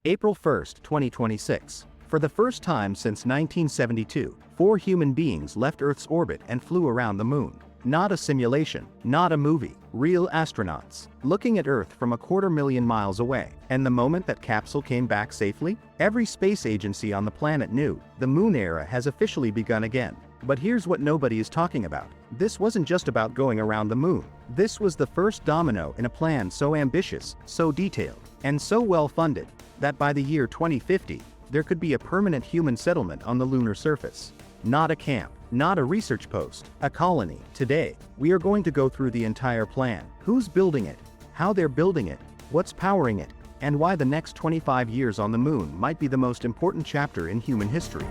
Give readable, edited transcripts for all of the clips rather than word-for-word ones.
April 1st, 2026. For the first time since 1972, 4 human beings left Earth's orbit and flew around the moon. Not a simulation, not a movie, real astronauts, looking at Earth from 250,000 miles away. And the moment that capsule came back safely, every space agency on the planet knew the moon era has officially begun again. But here's what nobody is talking about. This wasn't just about going around the moon. This was the first domino in a plan so ambitious, so detailed, and so well funded, that by the year 2050, there could be a permanent human settlement on the lunar surface. Not a camp, not a research post, a colony. Today, we are going to go through the entire plan. Who's building it, how they're building it, what's powering it, and why the next 25 years on the moon might be the most important chapter in human history.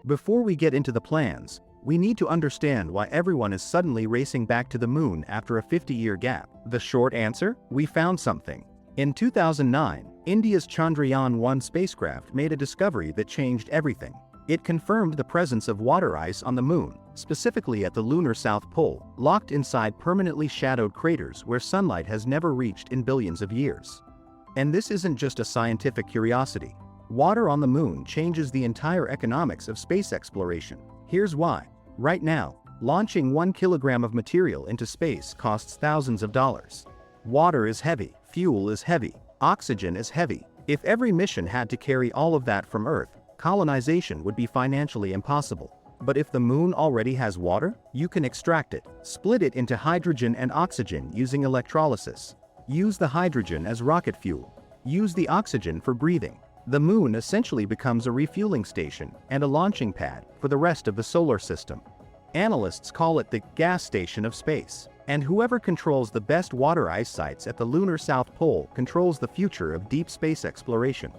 Before we get into the plans, we need to understand why everyone is suddenly racing back to the moon after a 50-year gap. The short answer? We found something. In 2009, India's Chandrayaan-1 spacecraft made a discovery that changed everything. It confirmed the presence of water ice on the moon, specifically at the lunar South Pole, locked inside permanently shadowed craters where sunlight has never reached in billions of years. And this isn't just a scientific curiosity. Water on the moon changes the entire economics of space exploration. Here's why. Right now, launching 1 kilogram of material into space costs thousands of dollars. Water is heavy, fuel is heavy, oxygen is heavy. If every mission had to carry all of that from Earth, colonization would be financially impossible. But if the moon already has water, you can extract it, split it into hydrogen and oxygen using electrolysis. Use the hydrogen as rocket fuel. Use the oxygen for breathing. The moon essentially becomes a refueling station and a launching pad for the rest of the solar system. Analysts call it the gas station of space. And whoever controls the best water ice sites at the lunar South Pole controls the future of deep space exploration.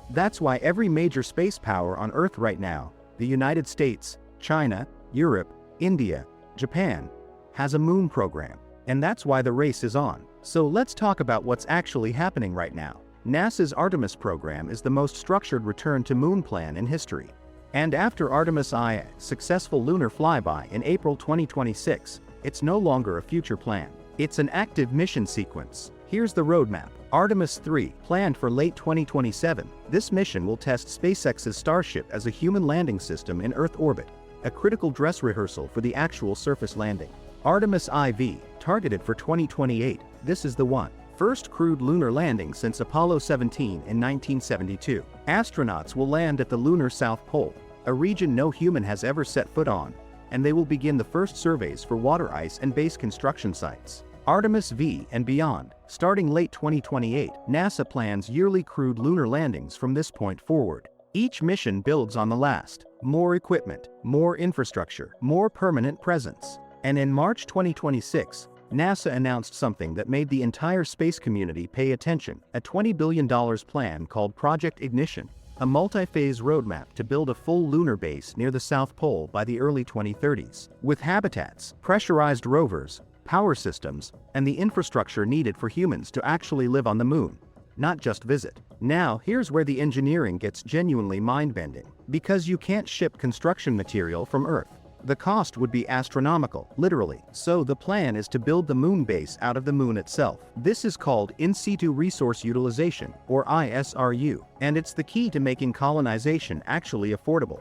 That's why every major space power on Earth right now, the United States, China, Europe, India, Japan, has a moon program. And that's why the race is on. So let's talk about what's actually happening right now. NASA's Artemis program is the most structured return to moon plan in history. And after Artemis I's successful lunar flyby in April 2026, it's no longer a future plan. It's an active mission sequence. Here's the roadmap. Artemis III, planned for late 2027. This mission will test SpaceX's Starship as a human landing system in Earth orbit, a critical dress rehearsal for the actual surface landing. Artemis IV, targeted for 2028. This is the one. First crewed lunar landing since Apollo 17 in 1972. Astronauts will land at the lunar South Pole, a region no human has ever set foot on, and they will begin the first surveys for water ice and base construction sites. Artemis V and beyond, starting late 2028, NASA plans yearly crewed lunar landings from this point forward. Each mission builds on the last. More equipment, more infrastructure, more permanent presence. And in March 2026, NASA announced something that made the entire space community pay attention, a $20 billion plan called Project Ignition, a multi-phase roadmap to build a full lunar base near the South Pole by the early 2030s, with habitats, pressurized rovers, power systems, and the infrastructure needed for humans to actually live on the moon, not just visit. Now, here's where the engineering gets genuinely mind-bending. Because you can't ship construction material from Earth, the cost would be astronomical, literally. So the plan is to build the moon base out of the moon itself. This is called in situ resource utilization, or ISRU, and it's the key to making colonization actually affordable.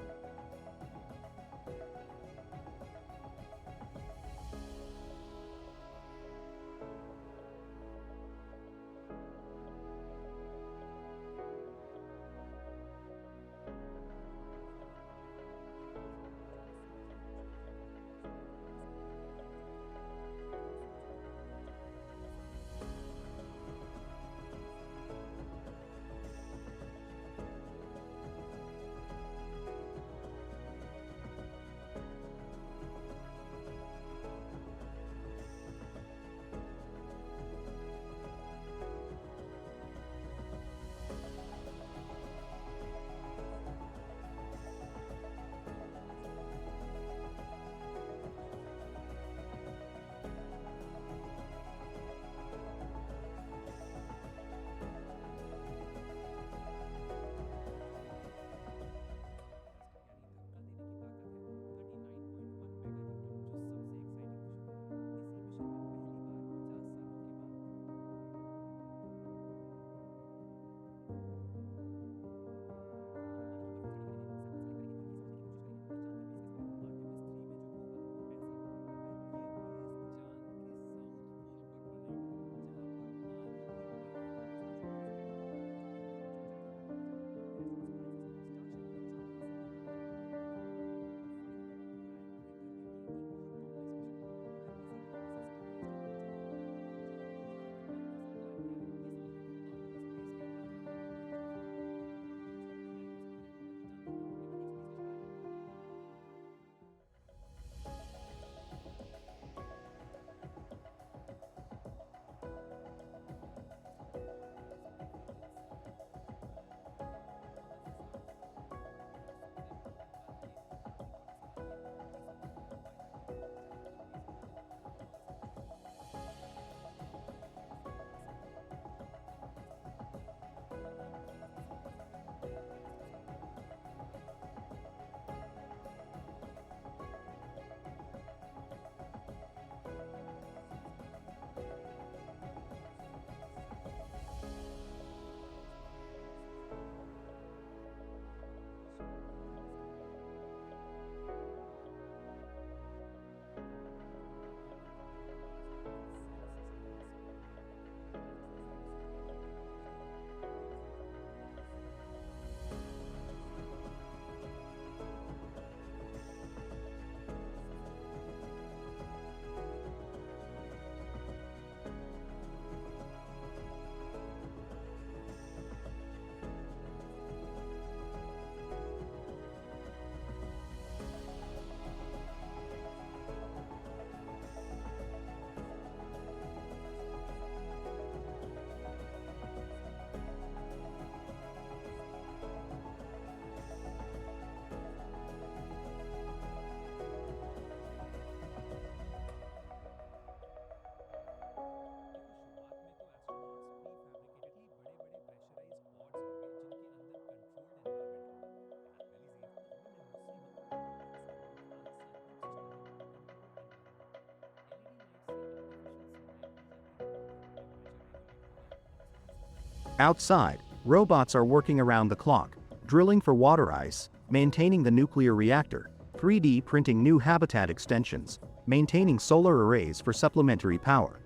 Outside, robots are working around the clock, drilling for water ice, maintaining the nuclear reactor, 3D printing new habitat extensions, maintaining solar arrays for supplementary power.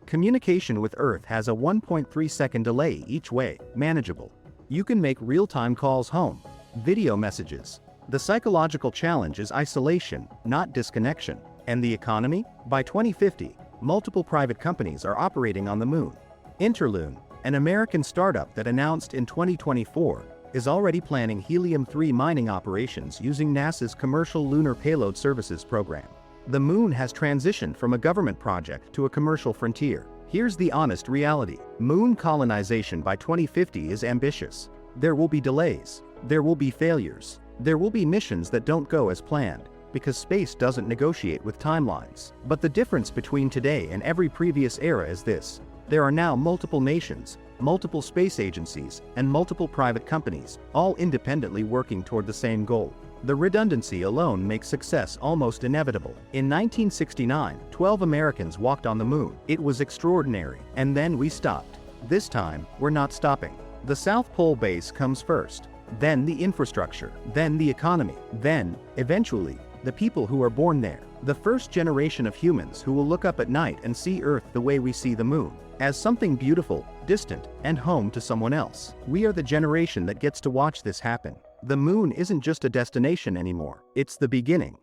Communication with Earth has a 1.3-second delay each way, manageable. You can make real-time calls home, video messages. The psychological challenge is isolation, not disconnection. And the economy? By 2050, multiple private companies are operating on the moon. Interloon, an American startup that announced in 2024, is already planning helium-3 mining operations using NASA's Commercial Lunar Payload Services program. The moon has transitioned from a government project to a commercial frontier. Here's the honest reality. Moon colonization by 2050 is ambitious. There will be delays. There will be failures. There will be missions that don't go as planned, because space doesn't negotiate with timelines. But the difference between today and every previous era is this. There are now multiple nations, multiple space agencies, and multiple private companies, all independently working toward the same goal. The redundancy alone makes success almost inevitable. In 1969, 12 Americans walked on the moon. It was extraordinary. And then we stopped. This time, we're not stopping. The South Pole base comes first, then the infrastructure, then the economy, then, eventually, the people who are born there. The first generation of humans who will look up at night and see Earth the way we see the moon, as something beautiful, distant, and home to someone else. We are the generation that gets to watch this happen. The moon isn't just a destination anymore, it's the beginning.